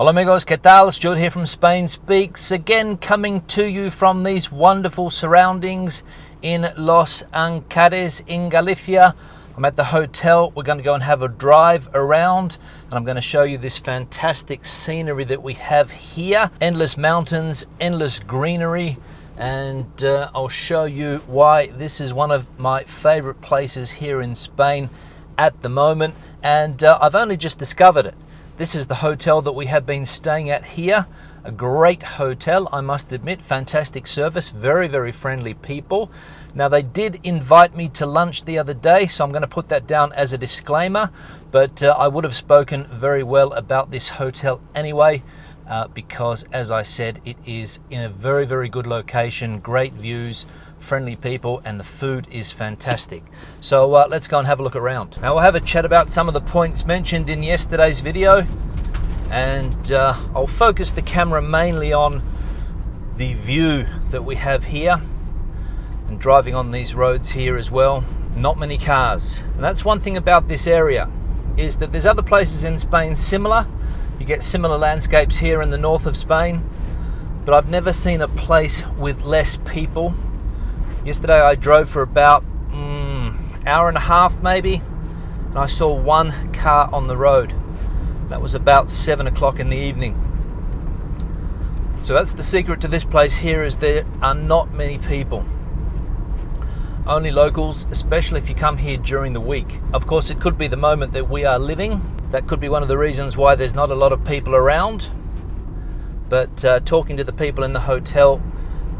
Hola amigos, ¿qué tal? Stuart here from Spain Speaks, again coming to you from these wonderful surroundings in Los Ancares in Galicia. I'm at the hotel. We're going to go and have a drive around and I'm going to show you this fantastic scenery that we have here. Endless mountains, endless greenery, and I'll show you why this is one of my favorite places here in Spain at the moment, and I've only just discovered it. This is the hotel that we have been staying at here. A great hotel, I must admit. Fantastic service, very, very friendly people. Now, they did invite me to lunch the other day, so I'm going to put that down as a disclaimer. But I would have spoken very well about this hotel anyway, because, as I said, it is in a very, very good location, great views, friendly people, and the food is fantastic. So let's go and have a look around. Now we'll have a chat about some of the points mentioned in yesterday's video, and I'll focus the camera mainly on the view that we have here and driving on these roads here as well. Not many cars, and that's one thing about this area, is that there's other places in Spain similar. You get similar landscapes here in the north of Spain, but I've never seen a place with less people. Yesterday I drove for about hour and a half maybe, and I saw one car on the road. That was about 7 o'clock in the evening. So that's the secret to this place here, is there are not many people. Only locals, especially if you come here during the week. Of course, it could be the moment that we are living. That could be one of the reasons why there's not a lot of people around. But talking to the people in the hotel,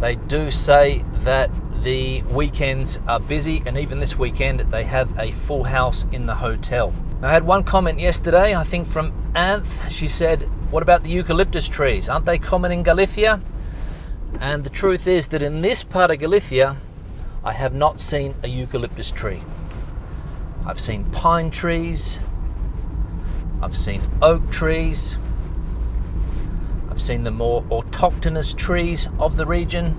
they do say that the weekends are busy, and even this weekend they have a full house in the hotel. Now, I had one comment yesterday, I think from Anth. She said, what about the eucalyptus trees? Aren't they common in Galicia? And the truth is that in this part of Galicia, I have not seen a eucalyptus tree. I've seen pine trees, I've seen oak trees, I've seen the more autochthonous trees of the region,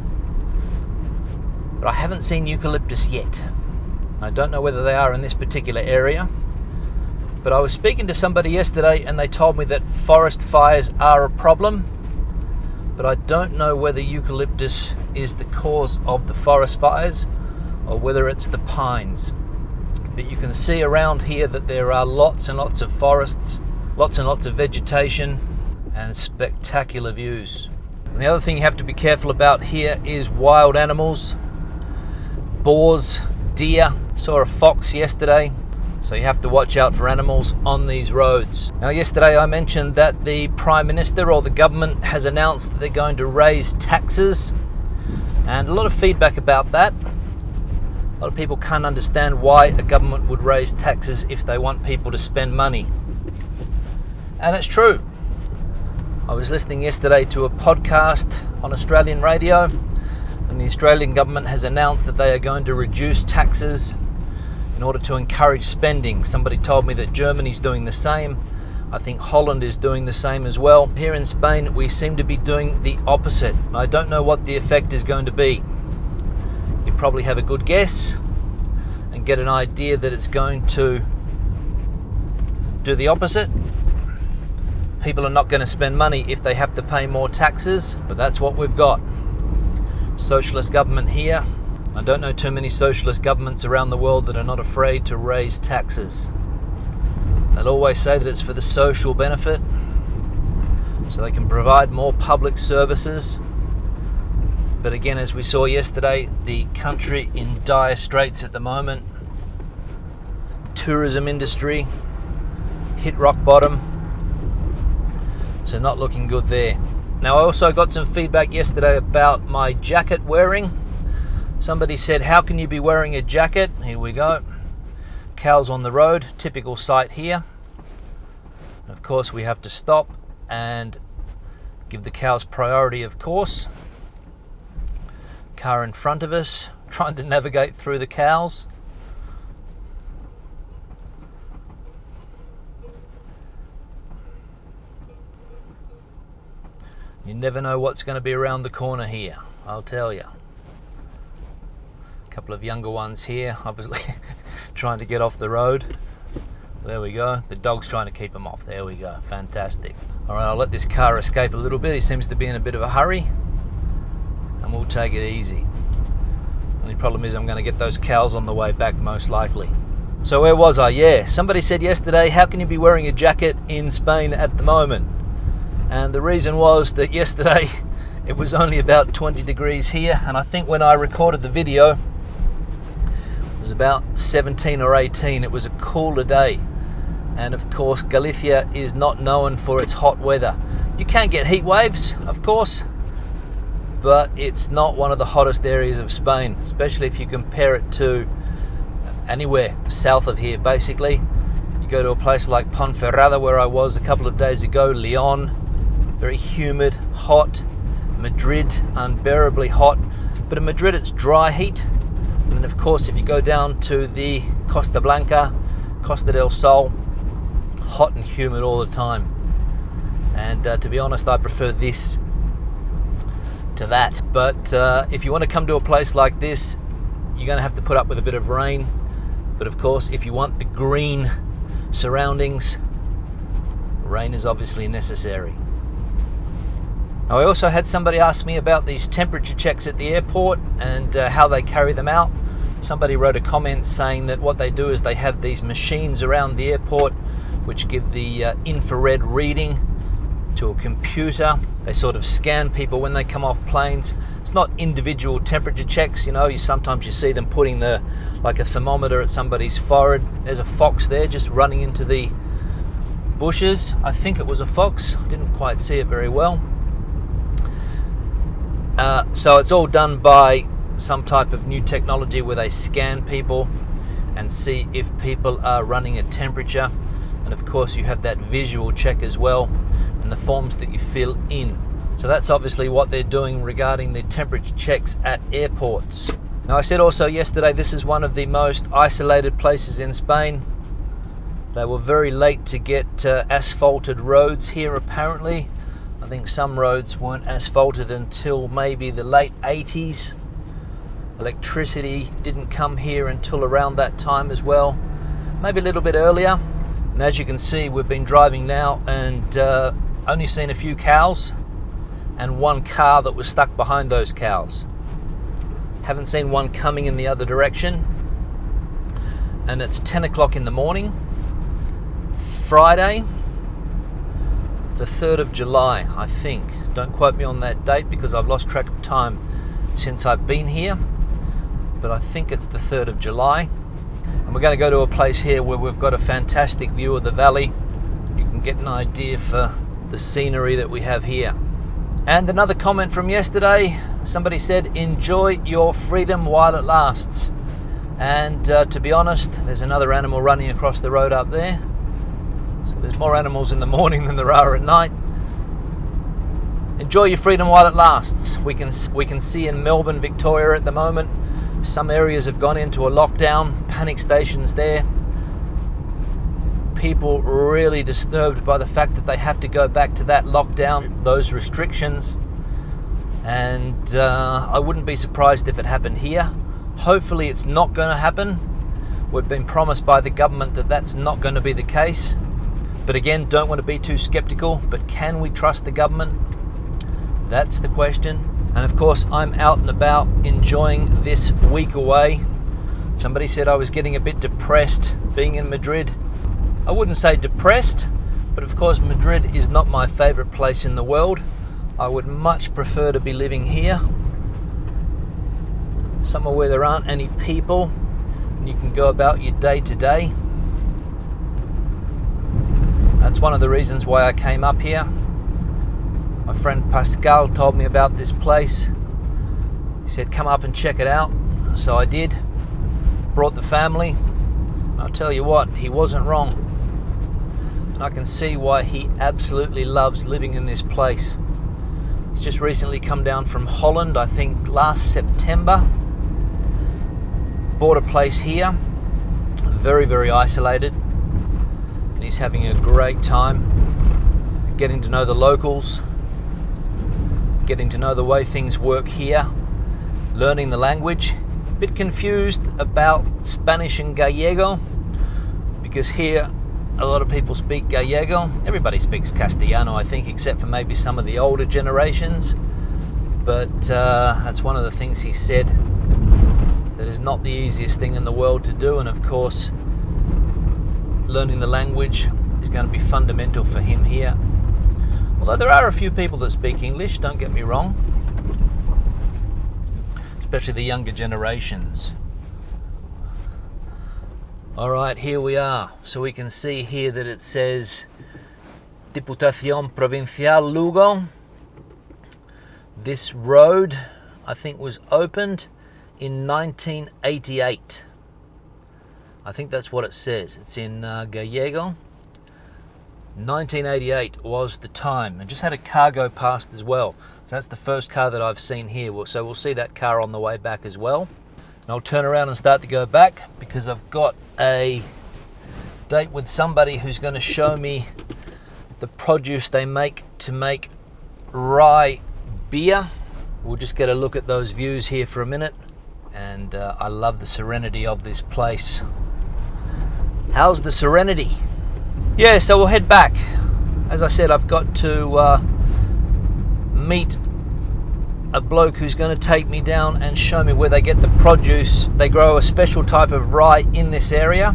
but I haven't seen eucalyptus yet. I don't know whether they are in this particular area, but I was speaking to somebody yesterday and they told me that forest fires are a problem, but I don't know whether eucalyptus is the cause of the forest fires or whether it's the pines. But you can see around here that there are lots and lots of forests, lots and lots of vegetation, and spectacular views. And the other thing you have to be careful about here is wild animals. Boars, deer. Saw a fox yesterday, so you have to watch out for animals on these roads. Now, yesterday I mentioned that the Prime Minister or the government has announced that they're going to raise taxes, and a lot of feedback about that. A lot of people can't understand why a government would raise taxes if they want people to spend money. And it's true. I was listening yesterday to a podcast on Australian radio, and the Australian government has announced that they are going to reduce taxes in order to encourage spending. Somebody told me that Germany's doing the same. I think Holland is doing the same as well. Here in Spain, we seem to be doing the opposite. I don't know what the effect is going to be. You probably have a good guess and get an idea that it's going to do the opposite. People are not going to spend money if they have to pay more taxes, but that's what we've got. Socialist government here. I don't know too many socialist governments around the world that are not afraid to raise taxes. They'll always say that it's for the social benefit, so they can provide more public services. But again, as we saw yesterday, the country in dire straits at the moment. Tourism industry hit rock bottom, so not looking good there. Now, I also got some feedback yesterday about my jacket wearing. Somebody said, how can you be wearing a jacket? Here we go. Cows on the road, typical sight here. Of course, we have to stop and give the cows priority, of course. Car in front of us, trying to navigate through the cows. You never know what's going to be around the corner here, I'll tell you. A couple of younger ones here, obviously trying to get off the road. There we go. The dog's trying to keep them off. There we go. Fantastic. Alright, I'll let this car escape a little bit. He seems to be in a bit of a hurry, and we'll take it easy. Only problem is I'm going to get those cows on the way back, most likely. So where was I? Yeah, somebody said yesterday, how can you be wearing a jacket in Spain at the moment? And the reason was that yesterday it was only about 20 degrees here, and I think when I recorded the video it was about 17 or 18. It was a cooler day, and of course Galicia is not known for its hot weather. You can get heat waves, of course, but it's not one of the hottest areas of Spain, especially if you compare it to anywhere south of here. Basically, you go to a place like Ponferrada, where I was a couple of days ago, Leon, very humid, hot, Madrid, unbearably hot, but in Madrid it's dry heat. And then of course if you go down to the Costa Blanca, Costa del Sol, hot and humid all the time. And to be honest, I prefer this to that. But if you want to come to a place like this, you're going to have to put up with a bit of rain. But of course, if you want the green surroundings, rain is obviously necessary. Now, I also had somebody ask me about these temperature checks at the airport and how they carry them out. Somebody wrote a comment saying that what they do is they have these machines around the airport which give the infrared reading to a computer. They sort of scan people when they come off planes. It's not individual temperature checks, you know. Sometimes you see them putting like a thermometer at somebody's forehead. There's a fox there just running into the bushes. I think it was a fox. I didn't quite see it very well. So it's all done by some type of new technology where they scan people and see if people are running a temperature. And of course you have that visual check as well, and the forms that you fill in. So that's obviously what they're doing regarding the temperature checks at airports. Now, I said also yesterday, this is one of the most isolated places in Spain. They were very late to get asphalted roads here, apparently. I think some roads weren't asphalted until maybe the late 80s. Electricity didn't come here until around that time as well, maybe a little bit earlier. And as you can see, we've been driving now and only seen a few cows and one car that was stuck behind those cows. Haven't seen one coming in the other direction. And it's 10 o'clock in the morning, Friday, the 3rd of July, I think. Don't quote me on that date because I've lost track of time since I've been here, but I think it's the 3rd of July. And we're going to go to a place here where we've got a fantastic view of the valley. You can get an idea for the scenery that we have here. And another comment from yesterday, somebody said, enjoy your freedom while it lasts. And to be honest, there's another animal running across the road up there. So there's more animals in the morning than there are at night. Enjoy your freedom while it lasts. We can see in Melbourne, Victoria at the moment, some areas have gone into a lockdown, panic stations there. People really disturbed by the fact that they have to go back to that lockdown, those restrictions. And I wouldn't be surprised if it happened here. Hopefully it's not going to happen. We've been promised by the government that that's not going to be the case. But again, don't want to be too skeptical, but can we trust the government? That's the question. And of course, I'm out and about enjoying this week away. Somebody said I was getting a bit depressed being in Madrid. I wouldn't say depressed, but of course Madrid is not my favorite place in the world. I would much prefer to be living here, somewhere where there aren't any people and you can go about your day to day. That's one of the reasons why I came up here. My friend Pascal told me about this place. He said come up and check it out. So I did. Brought the family. I'll tell you what, he wasn't wrong. And I can see why he absolutely loves living in this place. He's just recently come down from Holland, I think last September. Bought a place here. Very, very isolated. And he's having a great time. Getting to know the locals. Getting to know the way things work here. Learning the language. A bit confused about Spanish and Gallego, because here a lot of people speak Gallego. Everybody speaks Castellano, I think, except for maybe some of the older generations. But that's one of the things he said, that is not the easiest thing in the world to do. And of course, learning the language is going to be fundamental for him here. Although there are a few people that speak English, don't get me wrong, especially the younger generations. All right, here we are. So we can see here that it says Diputación Provincial Lugo. This road, I think, was opened in 1988. I think that's what it says. It's in Gallego. 1988 was the time, and just had a car go past as well. So that's the first car that I've seen here. So we'll see that car on the way back as well. And I'll turn around and start to go back because I've got a date with somebody who's going to show me the produce they make to make rye beer. We'll just get a look at those views here for a minute. And I love the serenity of this place. How's the serenity? Yeah, so we'll head back. As I said, I've got to meet a bloke who's going to take me down and show me where they get the produce. They grow a special type of rye in this area,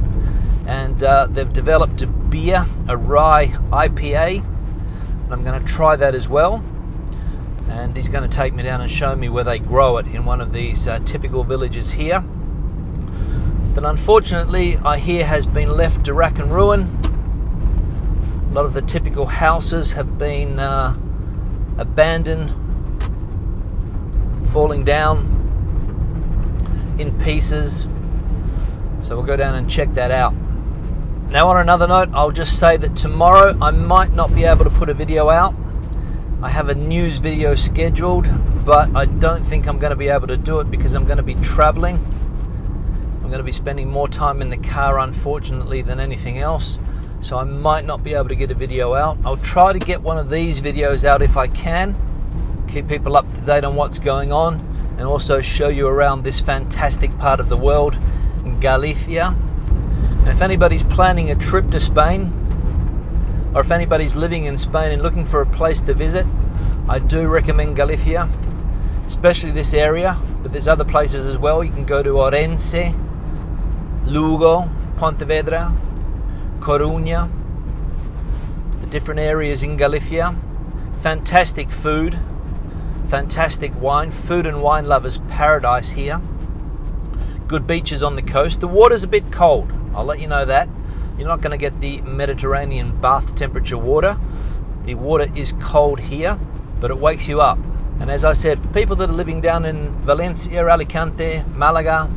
and they've developed a beer, a rye IPA, and I'm going to try that as well. And he's going to take me down and show me where they grow it in one of these typical villages here that unfortunately I hear has been left to rack and ruin. A lot of the typical houses have been abandoned, falling down in pieces. So we'll go down and check that out. Now, on another note, I'll just say that tomorrow I might not be able to put a video out. I have a news video scheduled, but I don't think I'm going to be able to do it because I'm going to be traveling. I'm going to be spending more time in the car, unfortunately, than anything else. So I might not be able to get a video out. I'll try to get one of these videos out if I can. Keep people up to date on what's going on, and also show you around this fantastic part of the world, Galicia. And if anybody's planning a trip to Spain, or if anybody's living in Spain and looking for a place to visit, I do recommend Galicia, especially this area, but there's other places as well. You can go to Orense, Lugo, Pontevedra, Coruña, the different areas in Galicia. Fantastic food, fantastic wine, food and wine lovers paradise here. Good beaches on the coast. The water's a bit cold, I'll let you know that. You're not going to get the Mediterranean bath temperature water. The water is cold here, but it wakes you up. And as I said, for people that are living down in Valencia, Alicante, Malaga,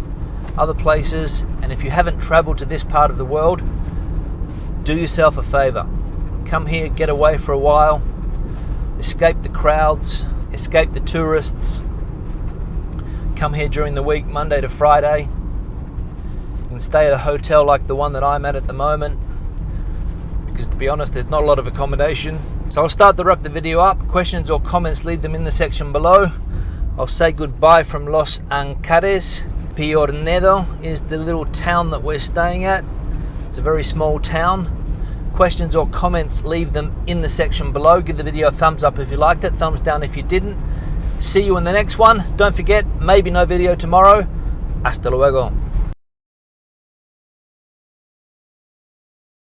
other places, and if you haven't traveled to this part of the world, do yourself a favor. Come here, get away for a while, escape the crowds, escape the tourists. Come here during the week, Monday to Friday. You can stay at a hotel like the one that I'm at the moment, because to be honest, there's not a lot of accommodation. So I'll start to wrap the video up. Questions or comments, leave them in the section below. I'll say goodbye from Los Ancares. Piornedo is the little town that we're staying at. It's a very small town. Questions or comments, leave them in the section below. Give the video a thumbs up if you liked it, thumbs down if you didn't. See you in the next one. Don't forget, maybe no video tomorrow. Hasta luego.